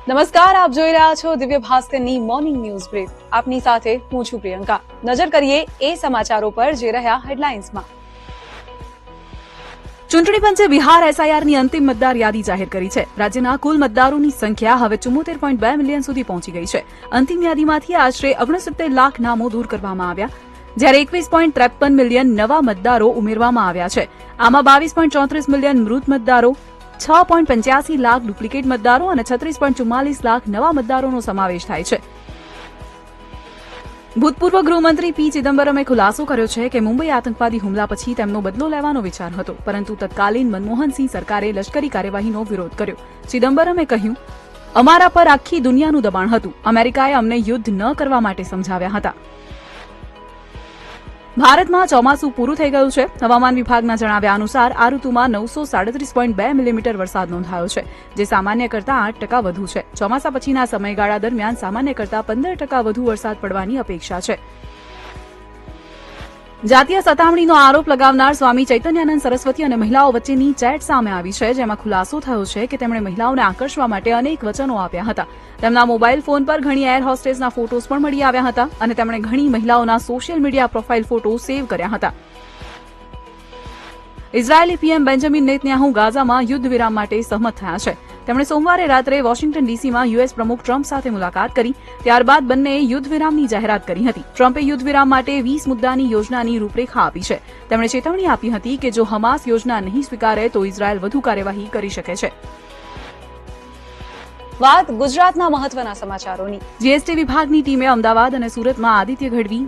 નમસ્કાર, આપ જોઈ રહ્યા છો દિવ્ય ભાસ્કરની મોર્નિંગ ન્યૂઝ બ્રીફ. આપની સાથે હું છું પ્રિયંકા. નજર કરીએ એ સમાચારો પર જે રહ્યા હેડલાઇન્સમાં. ચૂંટણી પંચે બિહાર એસઆઈઆરની અંતિમ મતદાર યાદી જાહેર કરી છે. રાજ્યના કુલ મતદારોની સંખ્યા હવે 74.2 મિલિયન સુધી પહોંચી ગઈ છે. અંતિમ યાદીમાંથી આશરે 69 લાખ નામો દૂર કરવામાં આવ્યા, જ્યારે 21.53 મિલિયન નવા મતદારો ઉમેરવામાં આવ્યા છે. આમાં 22.34 મિલિયન મૃત મતદારો, 6.85 લાખ ડુપ્લિકેટ મતદારો અને 36.44 લાખ નવા મતદારોનો સમાવેશ થાય છે. ભૂતપૂર્વ ગૃહમંત્રી પી ચિદમ્બરમે ખુલાસો કર્યો છે કે મુંબઈ આતંકવાદી હુમલા પછી તેમનો બદલો લેવાનો વિચાર હતો, પરંતુ તત્કાલીન મનમોહનસિંહ સરકારે લશ્કરી કાર્યવાહીનો વિરોધ કર્યો. ચિદમ્બરમે કહ્યું, અમારા પર આખી દુનિયાનું દબાણ હતું. અમેરિકાએ અમને યુદ્ધ ન કરવા માટે સમજાવ્યા હતા. ભારતમાં ચોમાસું પૂરું થઈ ગયું છે. હવામાન વિભાગના જણાવ્યા અનુસાર આ ઋતુમાં 937.2 મિલીમીટર વરસાદ નોંધાયો છે, જે સામાન્ય કરતાં 8% વધુ છે. ચોમાસા પછીના સમયગાળા દરમિયાન સામાન્ય કરતાં 15% વધુ વરસાદ પડવાની અપેક્ષા છે. જાતીય સતામણીનો આરોપ લગાવનાર સ્વામી ચૈતન્યાનંદ સરસ્વતી અને મહિલાઓ વચ્ચેની ચેટ સામે આવી છે, જેમાં ખુલાસો થયો છે કે તેમણે મહિલાઓને આકર્ષવા માટે અનેક વચનો આપ્યા હતા. તેમના મોબાઈલ ફોન પર ઘણી એર હોસ્ટેસના ફોટોઝ પણ મળી આવ્યા હતા અને તેમણે ઘણી મહિલાઓના social media profile photo save કર્યા હતા. ઇઝરાયેલી પીએમ બેન્જામિન નેતન્યાહુ ગાઝામાં યુદ્ધ વિરામ માટે સહમત થયા છે. તેમણે સોમવારે રાત્રે વોશિંગ્ટન ડીસીમાં યુએસ પ્રમુખ ટ્રમ્પ સાથે મુલાકાત કરી. ત્યારબાદ બંનેએ યુદ્ધ વિરામની જાહેરાત કરી હતી. ટ્રમ્પે યુદ્ધ વિરામ માટે 20 મુદ્દાની યોજનાની રૂપરેખા આપી છે. તેમણે ચેતવણી આપી હતી કે જો હમાસ યોજના નહીં સ્વીકારે તો ઇઝરાયેલ વધુ કાર્યવાહી કરી શકે છે. વાત ગુજરાતના મહત્વના સમાચારોની. જીએસટી વિભાગની ટીમે અમદાવાદ અને સુરતમાં આદિત્ય ગઢવી